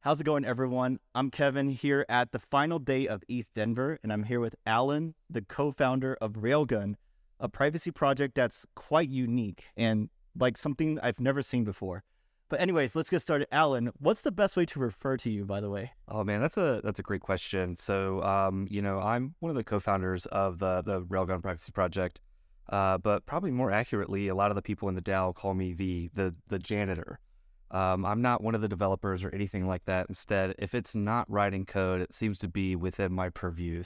How's it going, everyone? I'm Kevin here at the final day of ETH Denver, and I'm here with Alan, the co-founder of Railgun, a privacy project that's quite unique and like something I've never seen before. But anyways, let's get started. Alan, what's the best way to refer to you, by the way? Oh man, that's a great question. I'm one of the co-founders of the Railgun Privacy Project, but probably more accurately, a lot of the people in the DAO call me the janitor. I'm not one of the developers or anything like that. Instead, if it's not writing code, it seems to be within my purview.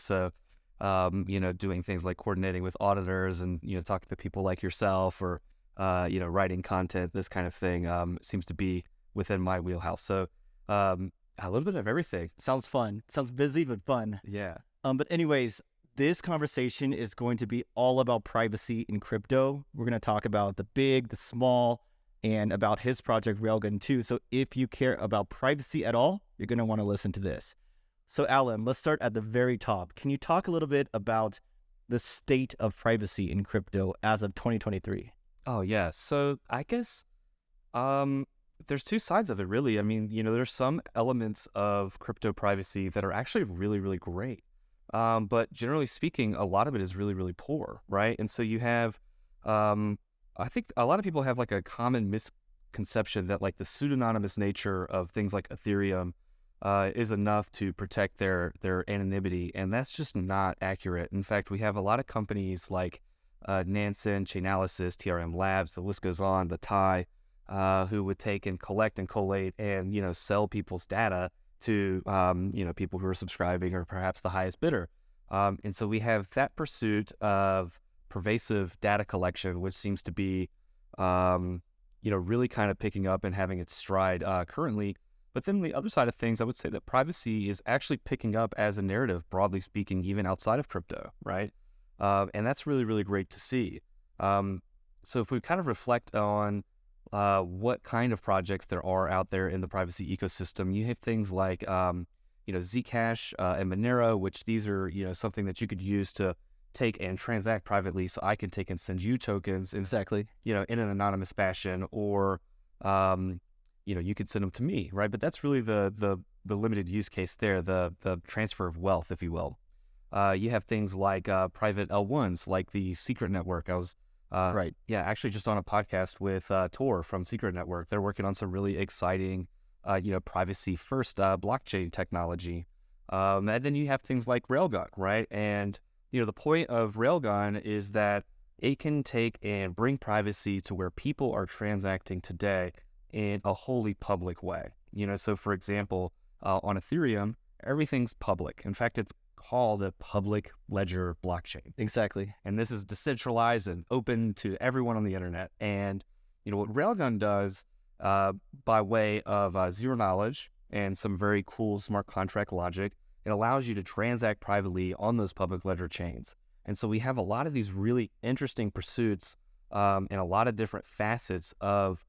Doing things like coordinating with auditors and talking to people like yourself or writing content, this kind of thing seems to be within my wheelhouse. A little bit of everything. Sounds fun. Sounds busy, but fun. Yeah. But anyways, this conversation is going to be all about privacy in crypto. We're going to talk about the big, the small, and about his project Railgun too. So if you care about privacy at all, you're going to want to listen to this. So Alan, let's start at the very top. Can you talk a little bit about the state of privacy in crypto as of 2023? Oh yeah. So I guess there's two sides of it really. I mean, there's some elements of crypto privacy that are actually really, really great. But generally speaking, a lot of it is really, really poor, right? And so you have I think a lot of people have like a common misconception that like the pseudonymous nature of things like Ethereum is enough to protect their anonymity, and that's just not accurate. In fact, we have a lot of companies like Nansen, Chainalysis, TRM Labs, the list goes on, the TIE, who would take and collect and collate and sell people's data to people who are subscribing or perhaps the highest bidder. And so we have that pursuit of pervasive data collection, which seems to be, really kind of picking up and having its stride currently. But then the other side of things, I would say that privacy is actually picking up as a narrative, broadly speaking, even outside of crypto, right? And that's really, really great to see. So if we kind of reflect on what kind of projects there are out there in the privacy ecosystem, you have things like, Zcash and Monero, which these are, something that you could use to take and transact privately. So I can take and send you tokens Exactly. in an anonymous fashion, or, you could send them to me, right? But that's really the limited use case there, the transfer of wealth, if you will. You have things like private L1s, like the Secret Network. I was Right. actually just on a podcast with Tor from Secret Network. They're working on some really exciting, privacy first blockchain technology. And then you have things like Railgun, right? And the point of Railgun is that it can take and bring privacy to where people are transacting today in a wholly public way. So for example, on Ethereum, everything's public. In fact, it's called a public ledger blockchain. Exactly. And this is decentralized and open to everyone on the internet. And what Railgun does by way of zero knowledge and some very cool smart contract logic, it allows you to transact privately on those public ledger chains. And so we have a lot of these really interesting pursuits and a lot of different facets of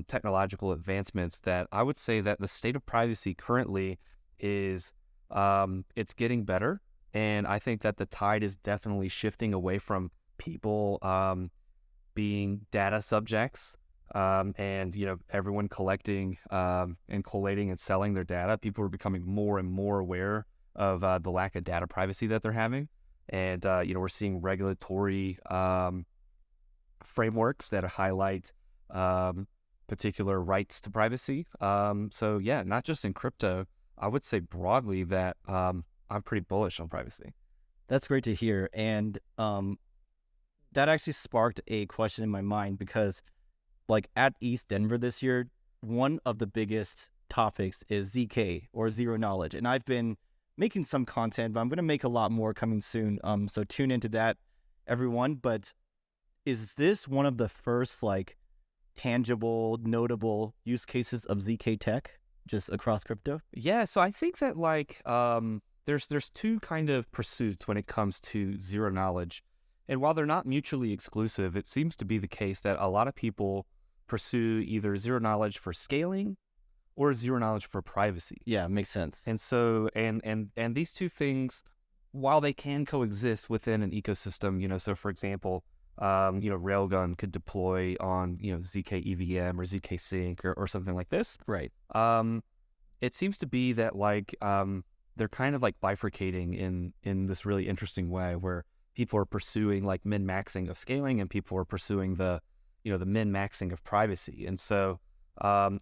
technological advancements that I would say that the state of privacy currently is it's getting better. And I think that the tide is definitely shifting away from people being data subjects and everyone collecting and collating and selling their data. People are becoming more and more aware of the lack of data privacy that they're having. And, we're seeing regulatory frameworks that highlight particular rights to privacy. Not just in crypto, I would say broadly that I'm pretty bullish on privacy. That's great to hear. And that actually sparked a question in my mind because like at ETH Denver this year, one of the biggest topics is ZK or zero knowledge. And I've been making some content, but I'm going to make a lot more coming soon. So tune into that, everyone. But is this one of the first like tangible, notable use cases of ZK tech just across crypto? Yeah, so I think that like there's two kind of pursuits when it comes to zero knowledge. And while they're not mutually exclusive, it seems to be the case that a lot of people pursue either zero knowledge for scaling or zero knowledge for privacy. Yeah, makes sense. And so and these two things, while they can coexist within an ecosystem, so for example, Railgun could deploy on, ZK EVM or ZK Sync or something like this. Right. it seems to be that like they're kind of like bifurcating in this really interesting way where people are pursuing like min-maxing of scaling and people are pursuing the the min-maxing of privacy. And so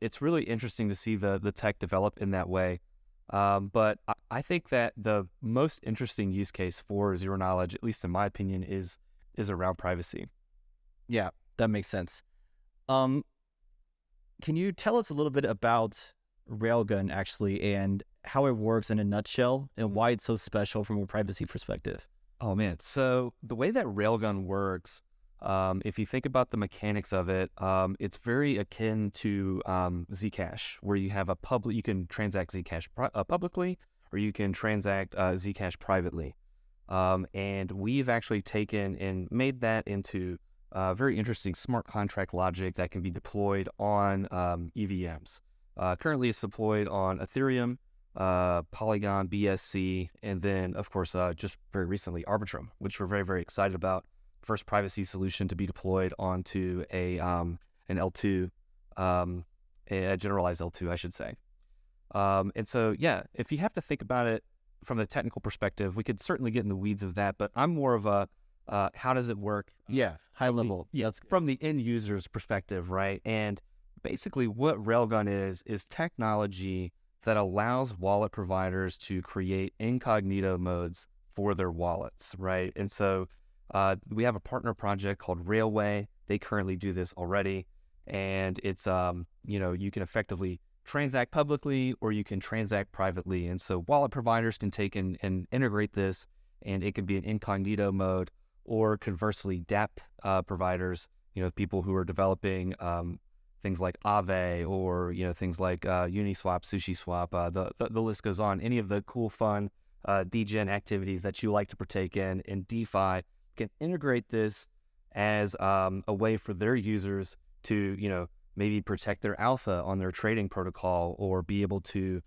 it's really interesting to see the tech develop in that way. But I think that the most interesting use case for zero knowledge, at least in my opinion, is around privacy. Yeah, that makes sense. Um, can you tell us a little bit about Railgun actually and how it works in a nutshell and why it's so special from a privacy perspective? Oh man, so the way that Railgun works, if you think about the mechanics of it, it's very akin to Zcash, where you have you can transact Zcash publicly, or you can transact Zcash privately. And we've actually taken and made that into very interesting smart contract logic that can be deployed on EVMs. Currently, it's deployed on Ethereum, Polygon, BSC, and then, of course, just very recently, Arbitrum, which we're very, very excited about. First privacy solution to be deployed onto an L2, a generalized L2, I should say. And so, yeah, if you have to think about it from the technical perspective, we could certainly get in the weeds of that, but I'm more of a how does it work? Yeah, high level. Yeah, from the end user's perspective, right? And basically what Railgun is technology that allows wallet providers to create incognito modes for their wallets, right? And so we have a partner project called Railway. They currently do this already. And it's, you can effectively transact publicly or you can transact privately. And so wallet providers can take and integrate this, and it can be an incognito mode, or conversely, dApp providers, people who are developing things like Aave or, things like Uniswap, SushiSwap, the list goes on. Any of the cool, fun degen activities that you like to partake in DeFi can integrate this as a way for their users to, maybe protect their alpha on their trading protocol or be able to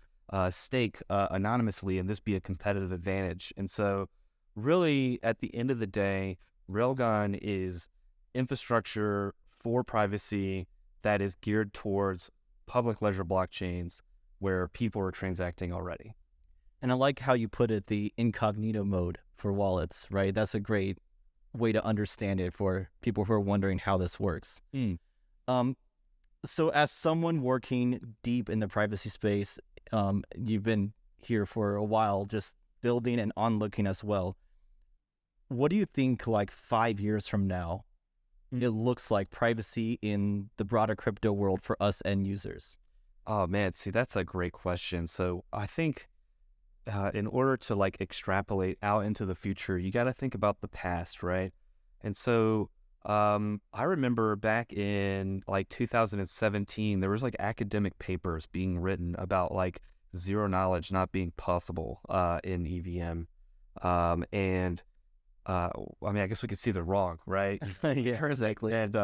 stake anonymously and this be a competitive advantage. And so really, at the end of the day, Railgun is infrastructure for privacy that is geared towards public ledger blockchains where people are transacting already. And I like how you put it, the incognito mode for wallets, right? That's a great way to understand it for people who are wondering how this works. So as someone working deep in the privacy space, you've been here for a while, just building and on looking as well. What do you think like 5 years from now, it looks like privacy in the broader crypto world for us end users? Oh man, see, that's a great question. So I think in order to like extrapolate out into the future, you got to think about the past, right? And so I remember back in like 2017, there was like academic papers being written about like zero knowledge not being possible in EVM. And I mean, I guess we could see they're wrong, right? Yeah, exactly. And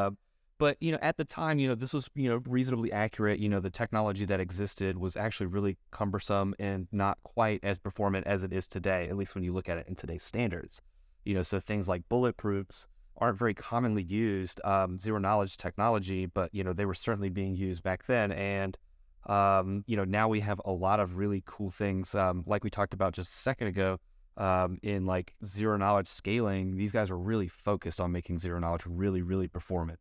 but at the time, this was reasonably accurate. The technology that existed was actually really cumbersome and not quite as performant as it is today, at least when you look at it in today's standards. So things like bulletproofs aren't very commonly used, zero knowledge technology, but they were certainly being used back then. And now we have a lot of really cool things, like we talked about just a second ago. In like zero knowledge scaling, these guys are really focused on making zero knowledge really, really performant.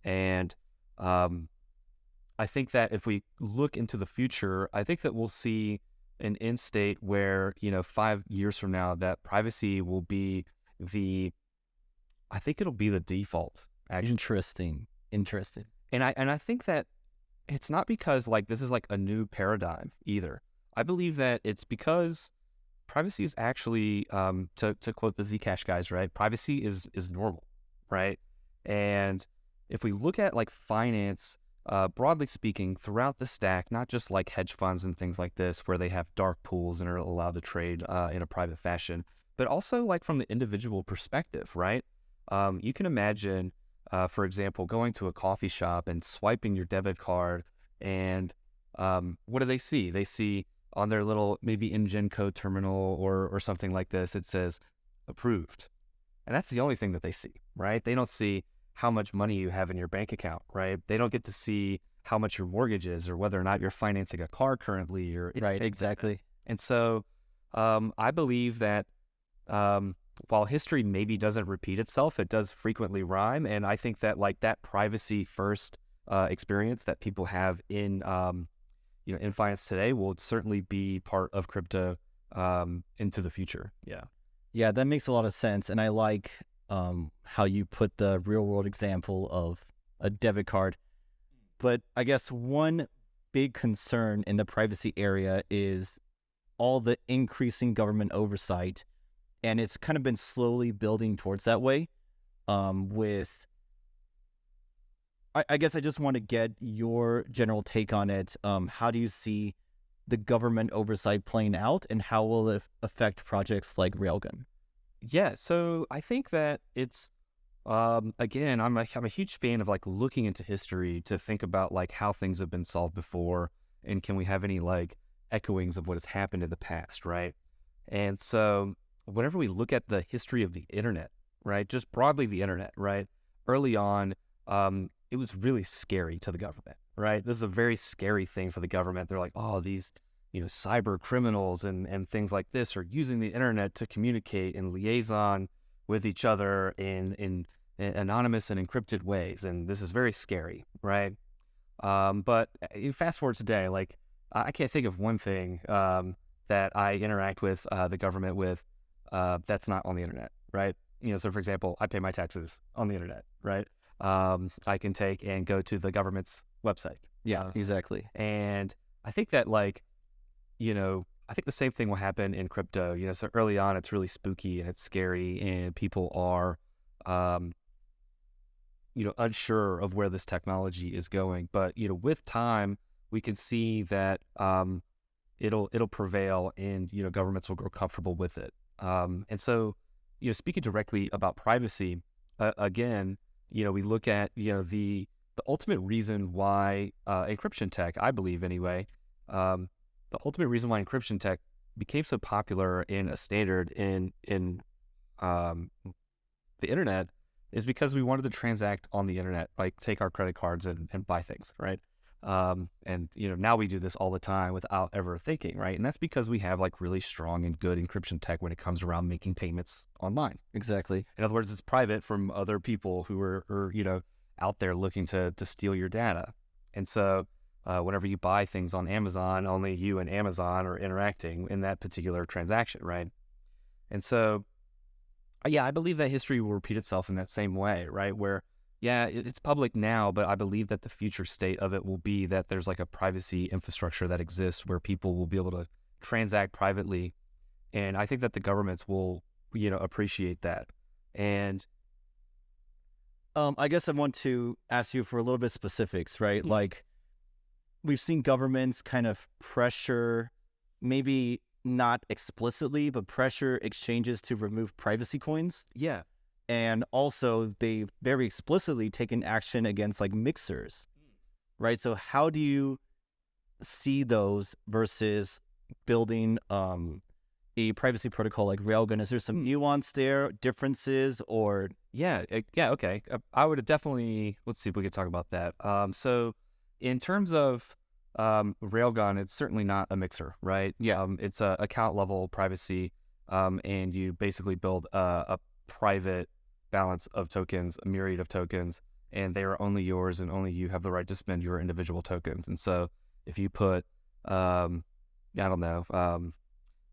And I think that if we look into the future, I think that we'll see an end state where, 5 years from now, that privacy will be I think it'll be the default. Actually. Interesting. And I think that it's not because like this is like a new paradigm either. I believe that it's because privacy is actually, to quote the Zcash guys, right? Privacy is normal, right? And if we look at like finance, broadly speaking, throughout the stack, not just like hedge funds and things like this, where they have dark pools and are allowed to trade in a private fashion, but also like from the individual perspective, right? You can imagine, for example, going to a coffee shop and swiping your debit card, and what do they see? They see on their little maybe InGenCo terminal or something like this, it says approved. And that's the only thing that they see, right? They don't see how much money you have in your bank account, right? They don't get to see how much your mortgage is or whether or not you're financing a car currently or Right, exactly. and so I believe that while history maybe doesn't repeat itself, it does frequently rhyme. And I think that like that privacy first experience that people have in in finance today will certainly be part of crypto into the future. Yeah. Yeah, that makes a lot of sense. And I like how you put the real world example of a debit card. But I guess one big concern in the privacy area is all the increasing government oversight. And it's kind of been slowly building towards that way. With, I guess I just want to get your general take on it. How do you see the government oversight playing out, and how will it affect projects like Railgun? Yeah. So I think that it's again, I'm a huge fan of like looking into history to think about like how things have been solved before and can we have any like echoings of what has happened in the past, right? And so whenever we look at the history of the internet, right, just broadly the internet, right, early on, it was really scary to the government, right? This is a very scary thing for the government. They're like, oh, these, cyber criminals and things like this are using the internet to communicate in liaison with each other in anonymous and encrypted ways. And this is very scary, right? But you fast forward today, like I can't think of one thing that I interact with the government with that's not on the internet, right? So for example, I pay my taxes on the internet, right? I can take and go to the government's website. Yeah, exactly. And I think that I think the same thing will happen in crypto. So early on, it's really spooky and it's scary and people are, unsure of where this technology is going. But, with time, we can see that it'll prevail and, governments will grow comfortable with it. And so, speaking directly about privacy, again, we look at, the ultimate reason why encryption tech, I believe anyway, the ultimate reason why encryption tech became so popular in a standard in the internet is because we wanted to transact on the internet, like take our credit cards and buy things, right? And now we do this all the time without ever thinking, right? And that's because we have like really strong and good encryption tech when it comes around making payments online. Exactly. In other words, it's private from other people who are out there looking to steal your data. And so whenever you buy things on Amazon, only you and Amazon are interacting in that particular transaction, right? And so, yeah, I believe that history will repeat itself in that same way, right? Where, yeah, it's public now, but I believe that the future state of it will be that there's like a privacy infrastructure that exists where people will be able to transact privately. And I think that the governments will, appreciate that. And I guess I want to ask you for a little bit specifics, right? Like, we've seen governments kind of pressure, maybe not explicitly, but pressure exchanges to remove privacy coins. yeah, And also, they very explicitly taken action against like mixers, right? So how do you see those versus building a privacy protocol like Railgun? Is there some nuance there, differences, or? yeah, okay. I would definitely, let's see if we could talk about that. So in terms of Railgun, it's certainly not a mixer, right? Yeah. It's a account level privacy, and you basically build a private balance of tokens, a myriad of tokens, and they are only yours, and only you have the right to spend your individual tokens. And so, if you put, I don't know,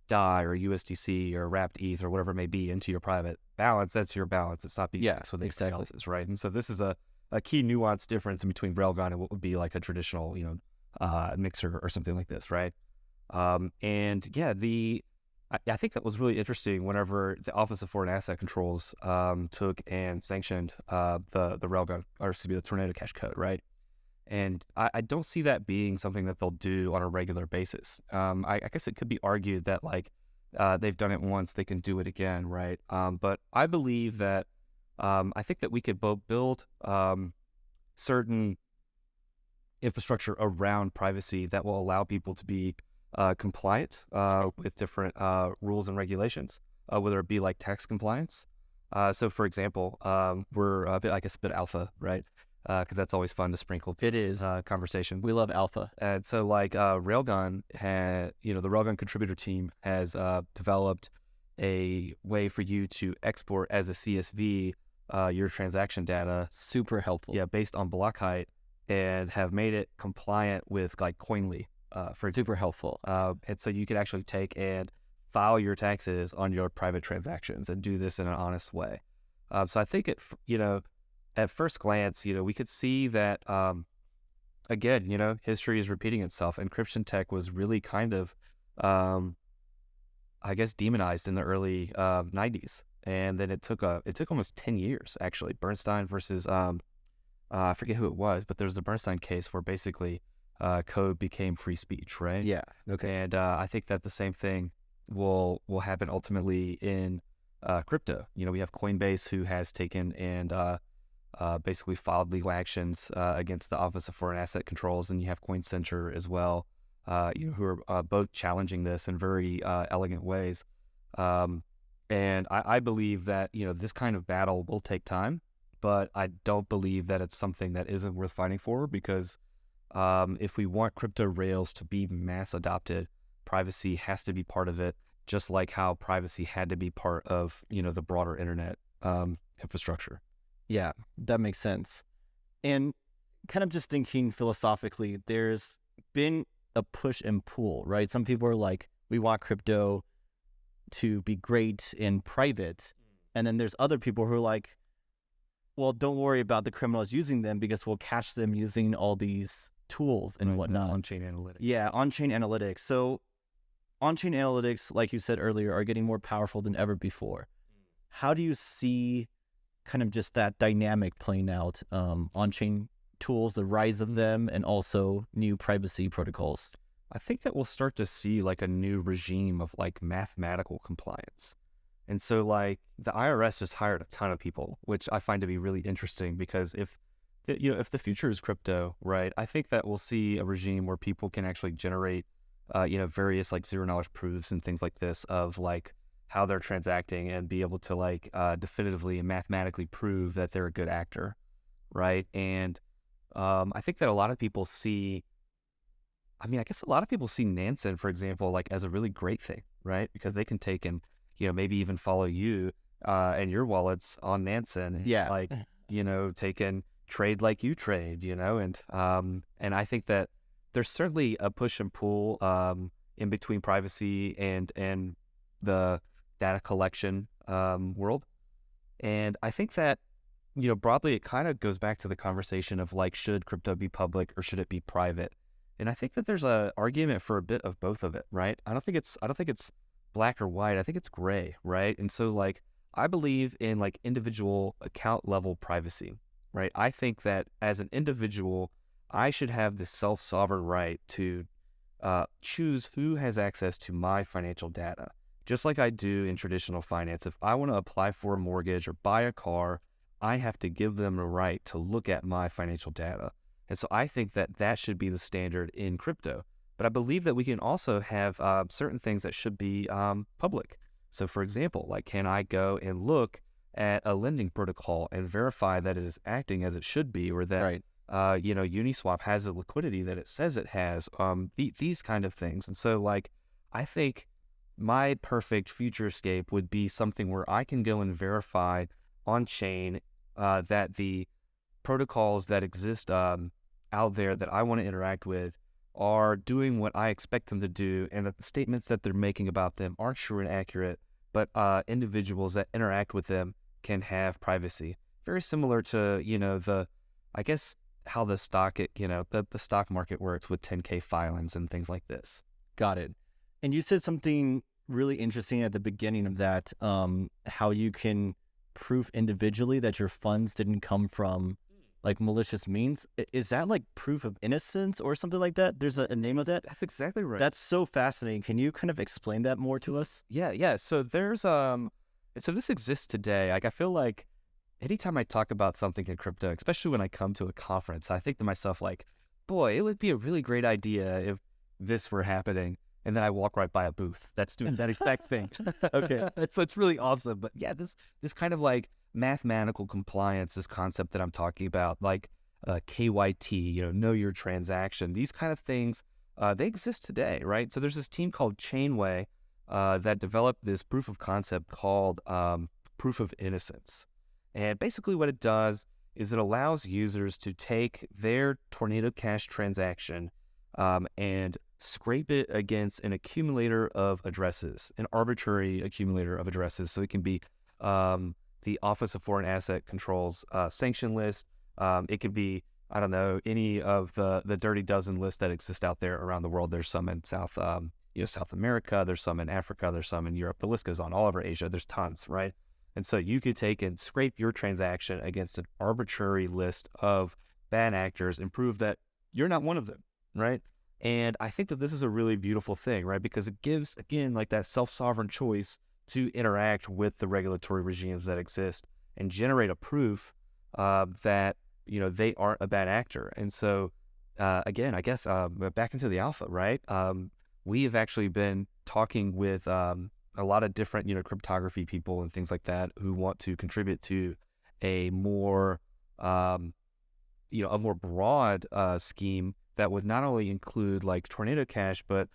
DAI or USDC or wrapped ETH or whatever it may be into your private balance, that's your balance. It's not being mixed with anybody else's, right? And so, this is a key nuance difference in between Railgun and what would be like a traditional, mixer or something like this, right? And yeah, I think that was really interesting whenever the Office of Foreign Asset Controls took and sanctioned the Railgun, or excuse me, the Tornado Cash code, right? And I don't see that being something that they'll do on a regular basis. I guess it could be argued that like they've done it once, they can do it again, right? But I believe that I think that we could both build certain infrastructure around privacy that will allow people to be compliant with different rules and regulations, whether it be like tax compliance. So, for example, we're a bit alpha, right? because that's always fun to sprinkle It is. conversation. We love alpha. And so, like, Railgun had, the Railgun contributor team has developed a way for you to export as a CSV your transaction data, Super helpful. based on block height, and have made it compliant with like Coinly, for Super helpful. and so you could actually take and file your taxes on your private transactions and do this in an honest way. So I think at first glance, we could see that, again, history is repeating itself. Encryption tech was really kind of, I guess, demonized in the early 90s. And then it took almost 10 years, actually. Bernstein versus, I forget who it was, but there's the Bernstein case where basically code became free speech, right? Yeah. Okay. And I think that the same thing will happen ultimately in crypto. We have Coinbase, who has taken and basically filed legal actions against the Office of Foreign Asset Controls, and you have CoinCenter as well, who are both challenging this in very elegant ways. And I believe that this kind of battle will take time, but I don't believe that it's something that isn't worth fighting for, because if we want crypto rails to be mass adopted, privacy has to be part of it, just like how privacy had to be part of the broader internet infrastructure. Yeah, that makes sense. And kind of just thinking philosophically, there's been a push and pull, right? Some people are like, we want crypto to be great in private. And then there's other people who are like, well, don't worry about the criminals using them, because we'll catch them using all these tools and whatnot. On-chain analytics. Yeah, on-chain analytics. So on-chain analytics, like you said earlier, are getting more powerful than ever before. How do you see kind of just that dynamic playing out, on-chain tools, the rise of them, and also new privacy protocols? I think that we'll start to see like a new regime of like mathematical compliance. And so like the IRS just hired a ton of people, which I find to be really interesting, because if the future is crypto, right, I think that we'll see a regime where people can actually generate, various like zero knowledge proofs and things like this of like how they're transacting, and be able to like definitively and mathematically prove that they're a good actor, right? And I think that a lot of people see, I guess a lot of people see Nansen, for example, like as a really great thing, right? Because they can take and, maybe even follow you and your wallets on Nansen. Yeah. Like, take and trade like you trade, and I think that there's certainly a push and pull in between privacy and the data collection world. And I think that, broadly, it kind of goes back to the conversation of like, should crypto be public or should it be private? And I think that there's a argument for a bit of both of it, right? I don't think it's black or white. I think it's gray, right? And so like, I believe in like individual account level privacy, right? I think that as an individual, I should have the self-sovereign right to choose who has access to my financial data. Just like I do in traditional finance, if I want to apply for a mortgage or buy a car, I have to give them a right to look at my financial data. And so I think that should be the standard in crypto. But I believe that we can also have certain things that should be public. So for example, like, can I go and look at a lending protocol and verify that it is acting as it should be, or that, Right. Uniswap has the liquidity that it says it has, these kind of things. And so like, I think my perfect futurescape would be something where I can go and verify on chain that the protocols that exist out there that I want to interact with are doing what I expect them to do, and that the statements that they're making about them are true and accurate, but individuals that interact with them can have privacy. Very similar to, I guess, how the stock, the stock market works with 10K filings and things like this. Got it. And you said something really interesting at the beginning of that, how you can prove individually that your funds didn't come from like malicious means. Is that like proof of innocence or something like that? There's a name of that? That's exactly right. That's so fascinating. Can you kind of explain that more to us? Yeah. So there's so this exists today. Like, I feel like anytime I talk about something in crypto, especially when I come to a conference, I think to myself like, boy, it would be a really great idea if this were happening. And then I walk right by a booth that's doing that exact thing. Okay. So it's really awesome. But yeah, this kind of like mathematical compliance, this concept that I'm talking about, like, KYT, know your transaction. These kind of things, they exist today, right? So there's this team called Chainway that developed this proof of concept called proof of innocence. And basically what it does is it allows users to take their Tornado Cash transaction and scrape it against an accumulator of addresses, an arbitrary accumulator of addresses. So it can be the Office of Foreign Asset Control's sanction list. It could be, I don't know, any of the dirty dozen lists that exist out there around the world. There's some in South America. There's some in Africa. There's some in Europe. The list goes on. All over Asia. There's tons, right? And so you could take and scrape your transaction against an arbitrary list of bad actors and prove that you're not one of them, right? And I think that this is a really beautiful thing, right? Because it gives, again, like that self-sovereign choice to interact with the regulatory regimes that exist and generate a proof that, they aren't a bad actor. And so, again, I guess back into the alpha, right? We have actually been talking with a lot of different, cryptography people and things like that who want to contribute to a more, a more broad scheme that would not only include like Tornado Cash, but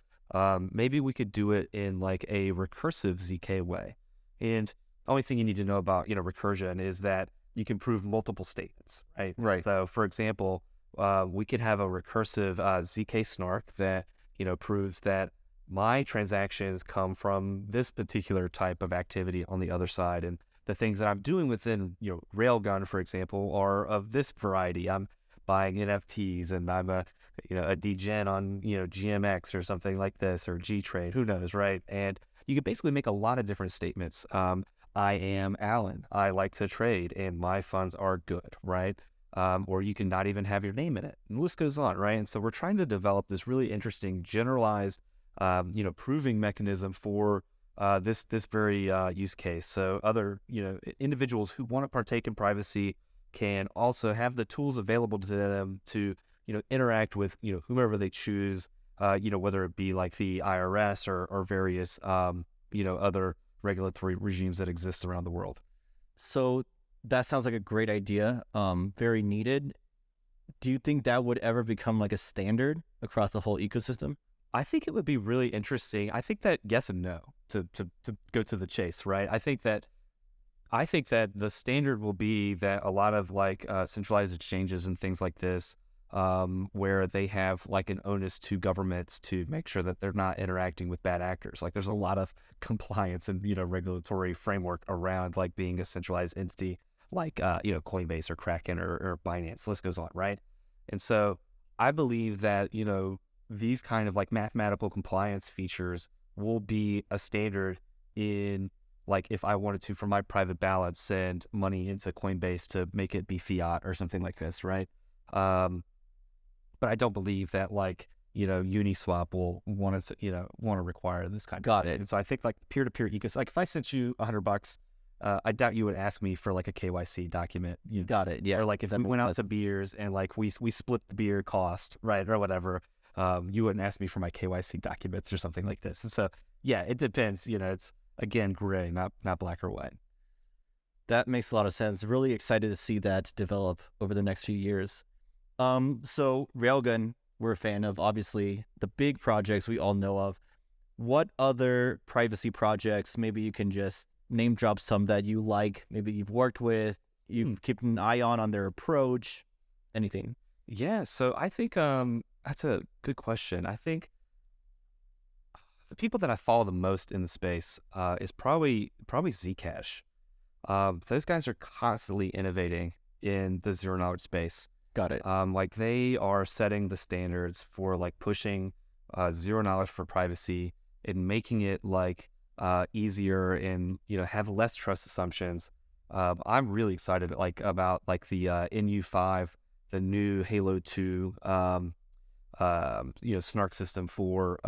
maybe we could do it in like a recursive ZK way. And the only thing you need to know about, recursion is that you can prove multiple statements, right? Right. So for example, we could have a recursive ZK snark that, proves that my transactions come from this particular type of activity on the other side. And the things that I'm doing within, Railgun, for example, are of this variety. I'm buying NFTs and I'm a degen on, GMX or something like this, or G-Trade, who knows, right? And you can basically make a lot of different statements. I am Alan. I like to trade and my funds are good, right? Or you can not even have your name in it. And the list goes on, right? And so we're trying to develop this really interesting generalized proving mechanism for this very use case. So other, individuals who want to partake in privacy can also have the tools available to them to, interact with, whomever they choose, whether it be like the IRS or various, other regulatory regimes that exist around the world. So that sounds like a great idea. Very needed. Do you think that would ever become like a standard across the whole ecosystem? I think it would be really interesting. I think that yes and no, to go to the chase, right? I think that the standard will be that a lot of like centralized exchanges and things like this, where they have like an onus to governments to make sure that they're not interacting with bad actors. Like there's a lot of compliance and regulatory framework around like being a centralized entity, like Coinbase or Kraken or Binance. The list goes on, right? And so I believe that these kind of like mathematical compliance features will be a standard in like if I wanted to, from my private balance, send money into Coinbase to make it be fiat or something like this, right? But I don't believe that like, Uniswap will want to require this kind of Got thing. it. And so I think like peer-to-peer ecosystem, like if I sent you $100, I doubt you would ask me for like a KYC document. Got it. Yeah. Or like if we went out to beers and like we split the beer cost, right, or whatever, you wouldn't ask me for my KYC documents or something like this. And so, yeah, it depends. It's again gray, not black or white. That makes a lot of sense. Really excited to see that develop over the next few years. So Railgun, we're a fan of, obviously, the big projects we all know of. What other privacy projects, maybe you can just name drop some that you like, maybe you've worked with, you keep an eye on their approach, anything? Yeah, so I think that's a good question. I think the people that I follow the most in the space is probably Zcash. Those guys are constantly innovating in the zero knowledge space. Got it. Like they are setting the standards for like pushing zero knowledge for privacy and making it like easier and have less trust assumptions. I'm really excited about like the NU5, the new Halo 2 snark system for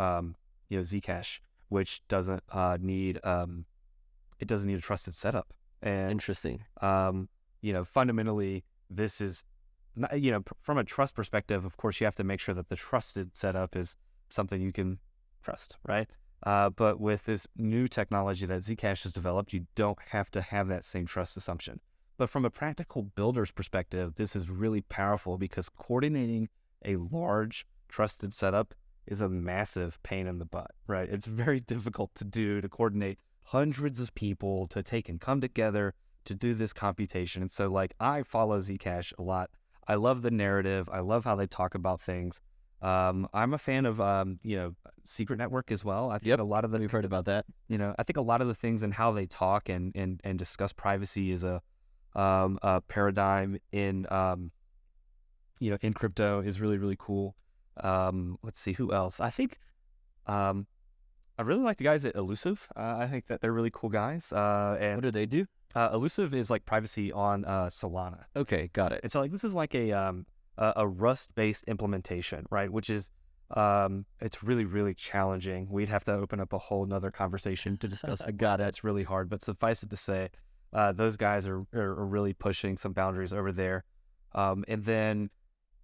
Zcash, which doesn't need it doesn't need a trusted setup. And Interesting. Fundamentally, this is not, from a trust perspective, of course, you have to make sure that the trusted setup is something you can trust, right? But with this new technology that Zcash has developed, you don't have to have that same trust assumption. But from a practical builder's perspective, this is really powerful because coordinating a large trusted setup is a massive pain in the butt, right? It's very difficult to do, to coordinate hundreds of people to take and come together to do this computation. And so like I follow Zcash a lot. I love the narrative. I love how they talk about things. I'm a fan of, Secret Network as well. I think a lot of we've heard about that. I think a lot of the things and how they talk and discuss privacy is a paradigm in crypto is really, really cool. Let's see who else. I think, I really like the guys at Elusive. I think that they're really cool guys. And What do they do? Elusive is like privacy on Solana. Okay, got it. And so like this is like a Rust-based implementation, right? Which is it's really, really challenging. We'd have to open up a whole nother conversation to discuss. Got it. It's really hard, but suffice it to say, those guys are really pushing some boundaries over there. And then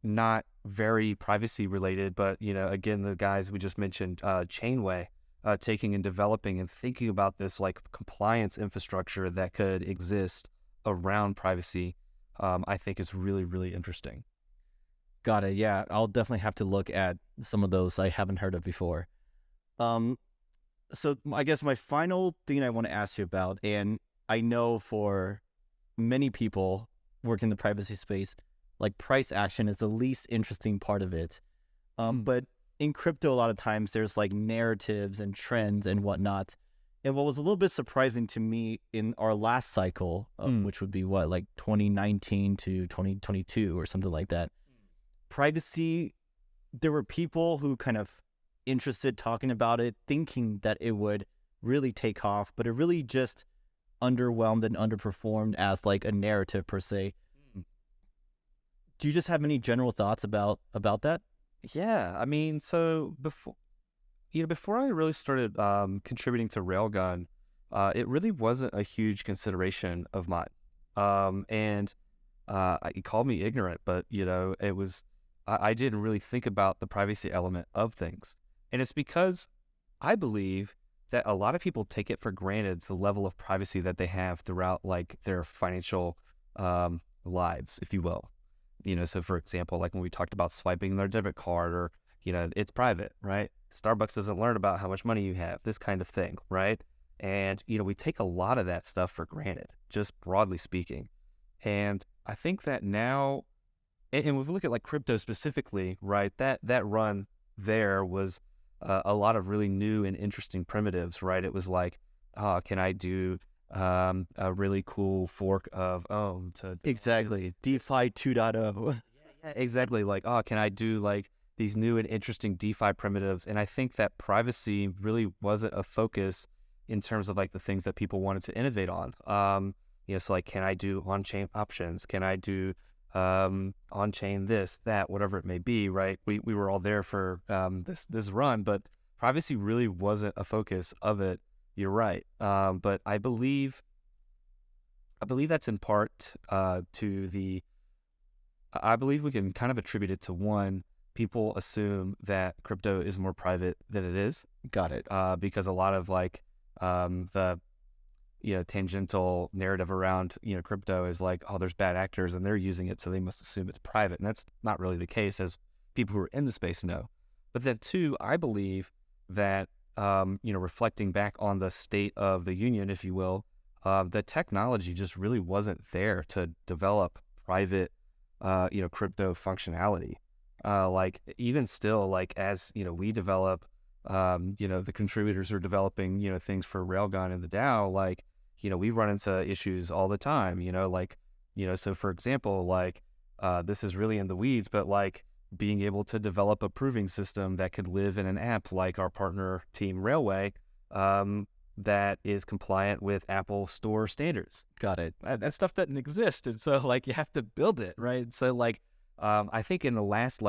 not very privacy related, but again, the guys we just mentioned, Chainway, taking and developing and thinking about this like compliance infrastructure that could exist around privacy, I think is really, really interesting. Got it. Yeah, I'll definitely have to look at some of those I haven't heard of before. So I guess my final thing I want to ask you about, and I know for many people working in the privacy space, like price action is the least interesting part of it. But in crypto, a lot of times there's like narratives and trends and whatnot. And what was a little bit surprising to me in our last cycle, which would be like 2019 to 2022 or something like that, privacy, there were people who kind of interested talking about it, thinking that it would really take off, but it really just underwhelmed and underperformed as like a narrative per se. Do you just have any general thoughts about that? Yeah, I mean, so before I really started contributing to Railgun, it really wasn't a huge consideration of mine. And you called me ignorant, but it was I didn't really think about the privacy element of things, and it's because I believe that a lot of people take it for granted the level of privacy that they have throughout like their financial lives, if you will. So for example, like when we talked about swiping their debit card or, it's private, right? Starbucks doesn't learn about how much money you have, this kind of thing, right? And, we take a lot of that stuff for granted, just broadly speaking. And I think that now, and if we look at like crypto specifically, right, that run there was a lot of really new and interesting primitives, right? It was like, can I do a really cool fork of Ohm to Exactly. DeFi 2.0. Yeah, exactly. Like, can I do like these new and interesting DeFi primitives? And I think that privacy really wasn't a focus in terms of like the things that people wanted to innovate on. So like, can I do on-chain options? Can I do on-chain this, that, whatever it may be, right? We were all there for this run, but privacy really wasn't a focus of it. You're right. But I believe that's in part I believe we can kind of attribute it to one, people assume that crypto is more private than it is. Got it. Because a lot of like the tangential narrative around crypto is like, oh, there's bad actors and they're using it, so they must assume it's private, and that's not really the case, as people who are in the space know. But then two, I believe that reflecting back on the state of the union, if you will, the technology just really wasn't there to develop private crypto functionality. Like even still, like as we develop, the contributors are developing things for Railgun and the DAO, like we run into issues all the time, so for example, like this is really in the weeds, but like being able to develop a proving system that could live in an app like our partner Team Railway, that is compliant with Apple Store standards. Got it. That stuff doesn't exist, and so like you have to build it, right? So like I think in the last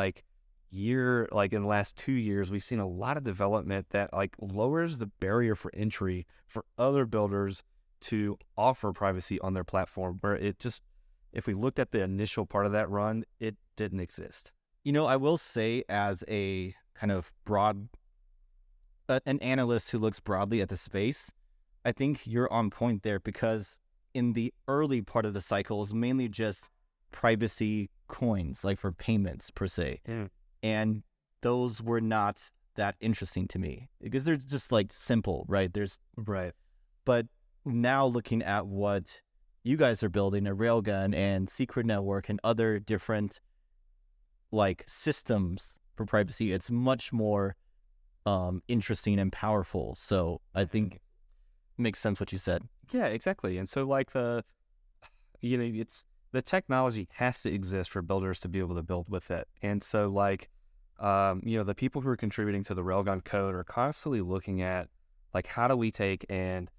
year, like in the last 2 years, we've seen a lot of development that like lowers the barrier for entry for other builders to offer privacy on their platform, where it just, if we looked at the initial part of that run, it didn't exist. I will say, as a kind of broad, an analyst who looks broadly at the space, I think you're on point there, because in the early part of the cycle, it was mainly just privacy coins, like for payments per se. Yeah. And those were not that interesting to me because they're just like simple, right? Right. But now looking at what you guys are building, a Railgun and Secret Network and other different like systems for privacy, it's much more interesting and powerful. So I think it makes sense what you said. Yeah, exactly. And so like it's the technology has to exist for builders to be able to build with it. And so like, the people who are contributing to the Railgun code are constantly looking at like, how do we take and,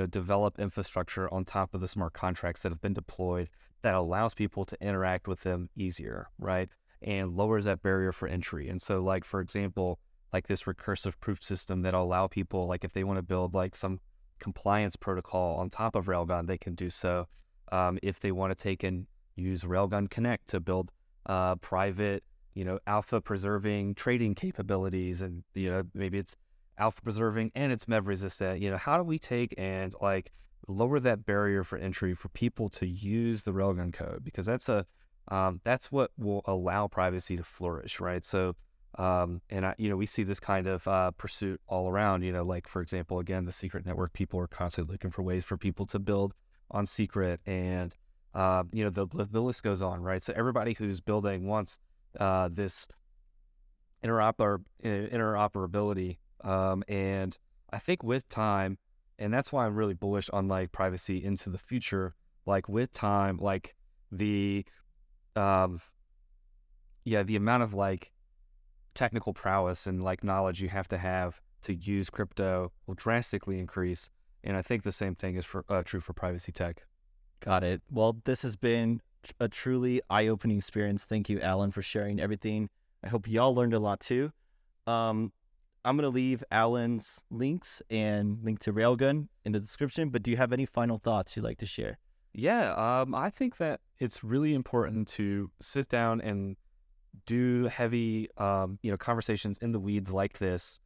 develop infrastructure on top of the smart contracts that have been deployed that allows people to interact with them easier, right? And lowers that barrier for entry. And so like, for example, like this recursive proof system that'll allow people, like if they want to build like some compliance protocol on top of Railgun, they can do so. If they want to take and use Railgun Connect to build private, alpha preserving trading capabilities, and maybe it's alpha preserving and it's MEV resistant. How do we take and like lower that barrier for entry for people to use the Railgun code, because that's what will allow privacy to flourish, right? So we see this kind of pursuit all around. Like for example, again, the Secret Network, people are constantly looking for ways for people to build on Secret, and the list goes on, right? So everybody who's building wants this interoperability, and I think with time, and that's why I'm really bullish on like privacy into the future. Like with time, like the the amount of like technical prowess and like knowledge you have to use crypto will drastically increase. And I think the same thing is true for privacy tech. Got it. Well, this has been a truly eye-opening experience. Thank you, Alan, for sharing everything. I hope y'all learned a lot too. I'm going to leave Alan's links and link to Railgun in the description, but do you have any final thoughts you'd like to share? Yeah, I think that it's really important to sit down and do heavy, conversations in the weeds like this,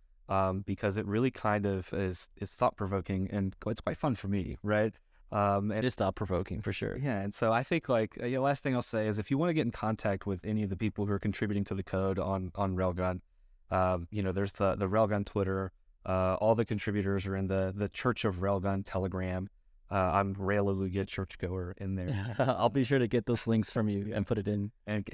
because it really kind of is thought-provoking, and it's quite fun for me, right? It is thought-provoking for sure. Yeah, and so I think like last thing I'll say is if you want to get in contact with any of the people who are contributing to the code on Railgun, there's the Railgun Twitter. All the contributors are in the Church of Railgun Telegram. I'm Railuga churchgoer in there. I'll be sure to get those links from you and put it in. And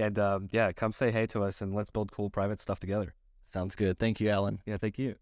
come say hey to us and let's build cool private stuff together. Sounds good. Thank you, Alan. Yeah, thank you.